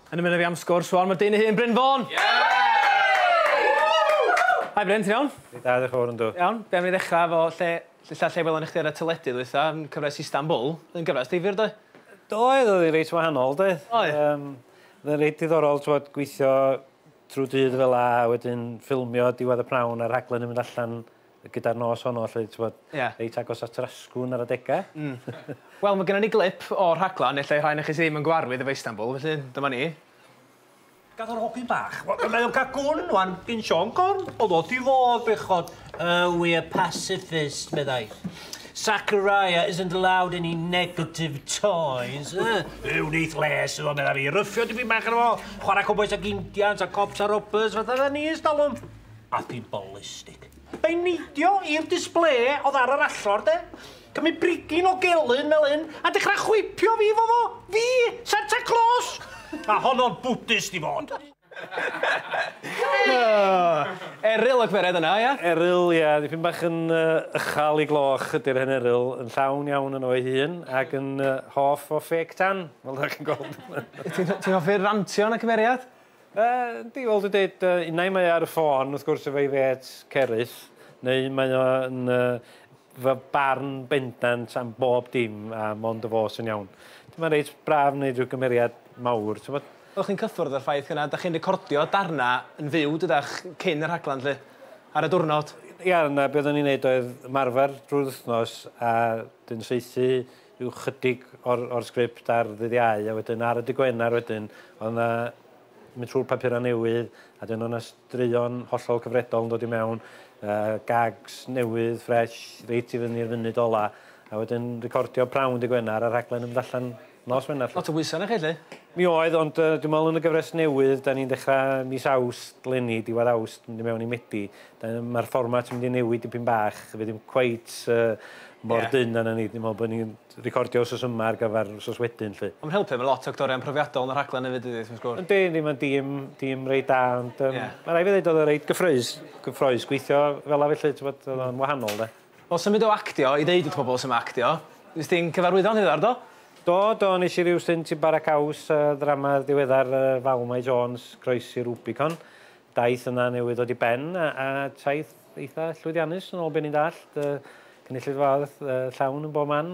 Yn ymuno fi am sgwrs rwan, mae'r dyn ei hun, Bryn Fôn! Hai Bryn, ti'n iawn? Da, ddech o'r yn dod. Iawn, be am ni ddechrau efo lle welon i chdi ar y teledu ddwytha, yn cyfres Istanbul. Yn gyfres difyr, dwi? Doedd, oedd hi reit wahanol, doedd. Oedd? Oedd reit diddorol gweithio trwy dydd fel a, wedyn ffilmio diwedd y prawn a'r rhaglen yn mynd allan gyda'r nos honno, reit agos at yr asgwn ar adegau. Wel, mae gennym ni glip o'r rhaglen, lle rhain eich ddim yn gwarwydd efo Istanbul, felly dyma ni. Gad o'r hogyn bach. Mae o'n cael gwn, wan, gyn Sion Corn. Oedd o di fod, bechod. We're pacifist, meddai. Zachariah isn't allowed any negative toys. Yw neith les, oedd o'n meddai fi. Ryffio di fi bach yn efo. Chwarae cowboys ag Indians a cops a robbers, fatha ni ysdalwm. A di ballistic. Be'n neidio i'r display oedd ar yr allor, de? Cymryd brigyn o gelyn fel hyn, a dechrau chwipio fi fo fo. Fi, Santa Claus. A honno'n Buddhist i fod. Eryl y gwered yna, ia? Eryl, ia. Dipyn bach yn ychal i gloch ydy'r hyn Eryl. Yn llawn iawn yn o'i hun, ac yn hoff o fake tan, fel da chi'n gweld. Ti'n hoffi'r rantio yn y cymeriad? Di, wel, dwi'n dweud, unai mae ar y ffôn, wrth gwrs efo i fet Ceryll, neu mae o'n fy barn bendant am bob dim a mond y fos yn iawn. Mae'n reit braf wneud rhyw gymeriad mawr. Oeddech chi'n cyffwrdd ar ffaith gyda, da chi'n recordio darna yn fyw, dydach, cyn yr rhaglen, lle, ar y diwrnod? Ia, na, beth o'n i'n neud oedd marfer drwy'r wythnos a dyn seithi rhyw chydig o'r sgript ar ddyddiau, a wedyn ar y digwennar wedyn, oedd na mynd trwy'r papura newydd, a dyn o'n straeon hollol cyfredol yn dod i mewn, gags newydd, ffres, reit i fyny'r funud ola, a wedyn recordio prawn di Gwenar a rhaglen yn mynd allan nos Wener. Lot o wysa na chi, lle? Mi oedd, ond dwi'n meddwl yn y gyfres newydd, da ni'n dechrau mis Awst lenni, diwedd Awst, mynd i mewn i Medi. Mae'r fformat yn mynd i newid dipyn bach, fe ddim cweit mor dyn yna ni. Dwi'n meddwl bod ni'n recordio wsos yma ar gyfer wsos wedyn, lle. Ond helpu, mae lot o actorion profiadol yn y rhaglen hefyd, dwi'n gwrs. Yndi, ddim dîm reit da, ond mae rai fi ddweud oedd o reit gyffroes, gweithio fel a felly, oedd o'n wahanol, de. Wel, symud o actio i ddeud wrth bobl sy'n actio, nes ti'n cyfarwyddo'n hydar, do? Do, nes i ryw stint i Baracaws, drama ddiweddar Falmai Jones, Croesi Rubicon. Daith yna newydd ddod i ben, a taith eitha llwyddiannus yn ôl ben i'n dallt. Cynullydd fodd, llawn yn bob man.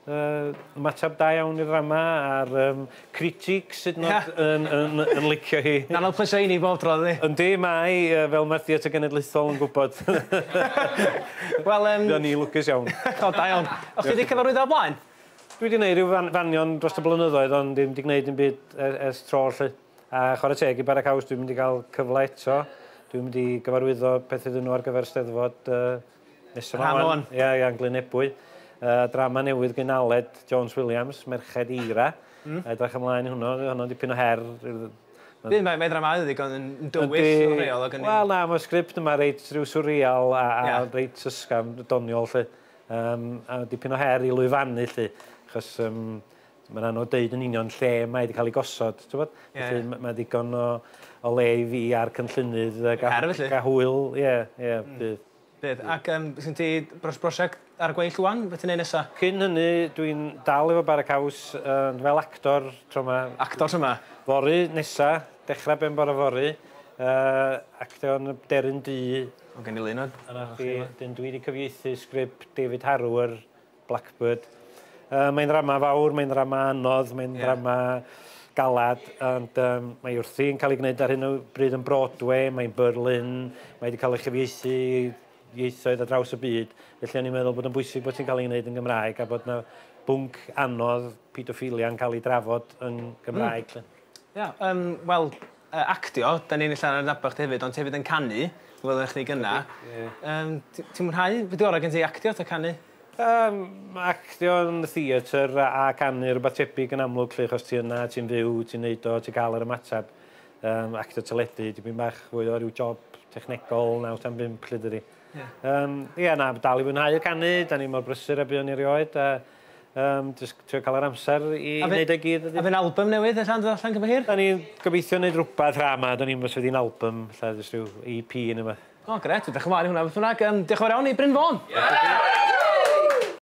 Ymateb da iawn i'r drama, a'r critics sydd yn licio hi. Na'n o'n plesio i ni bob drodd ni. Yndi, mae, fel mae'r theatr genedlaethol yn gwybod. Wel, Dwi'n ni lwcus iawn. O, da iawn. O'ch chi wedi cyfarwyddo o blaen? Dwi wedi gwneud rhyw fanion dros y blynyddoedd, ond ddim wedi gwneud yn byd ers tro, lle. A chwarae teg i Baracaws, dwi'n mynd i gael cyfle eto. Dwi'n mynd i gyfarwyddo pethau dyn nhw ar gyfer Steddfod nesaf yma. Ia, yn Glynebwy. Drama newydd gen Aled Jones Williams, Merched Eira. Edrych ymlaen i hwnnw, hwnnw dipyn o her. Bydd mae drama ddigon yn dywyll o reol. Wel, na, mae'r sgript yma reit rhyw surreal a reit ysgam doniol, lle. A dipyn o her i lwyfannu, lle. Chos mae'n anodd deud yn union lle mae wedi cael ei gosod. Mae digon o le i fi ar cynllunydd ga hwyl. Bydd. Ac sy'n ti brosiect ar y gweill wan? Beth ti'n neud nesaf? Cyn hynny, dwi'n dal efo Baracaws fel actor tro yma. Actor tro yma? Fori nesa, dechrau ben bore fori. Actio yn y deryn du. O gen i Lunod. Dwi wedi cyfieithu sgript David Harrower, Blackbird. Mae'n drama fawr, mae'n drama anodd, mae'n drama galad, ond mae wrthi yn cael ei gwneud ar hyn o bryd yn Broadway, mae'n Berlin, mae wedi cael ei chyfieithu ieithoedd ar draws y byd. Felly o'n i'n meddwl bod yn bwysig bod ti'n cael ei wneud yn Gymraeg a bod yna bwnc anodd pedophilia yn cael ei drafod yn Gymraeg. Wel, actio, da ni'n allan ar nabod chdi hefyd, ond hefyd yn canu, welwch chdi gynna. Ti'n mwynhau? Fe di orau gen ti actio ta canu? Actio yn y theatr a canu rhywbeth tebyg yn amlwg lle, chos ti yna, ti'n fyw, ti'n neud o, ti'n cael yr ymateb. Actio teledu, dipyn bach fwy o ryw job technegol, 9-5 lle dydi. Na, dal i fwynhau y canu, da ni mor brysur a buon ni rioed, jyst trio cael yr amser i wneud e gyd. A fe'n album newydd allan gyda hir? Da ni'n gobeithio wneud rhywbeth rhama, da ni'n mynd wedi'n album, lle jyst rhyw EP yn yma. O, gret, dwi'n dechrau ymlaen i hwnna. Diolch yn fawr iawn i Bryn Fôn.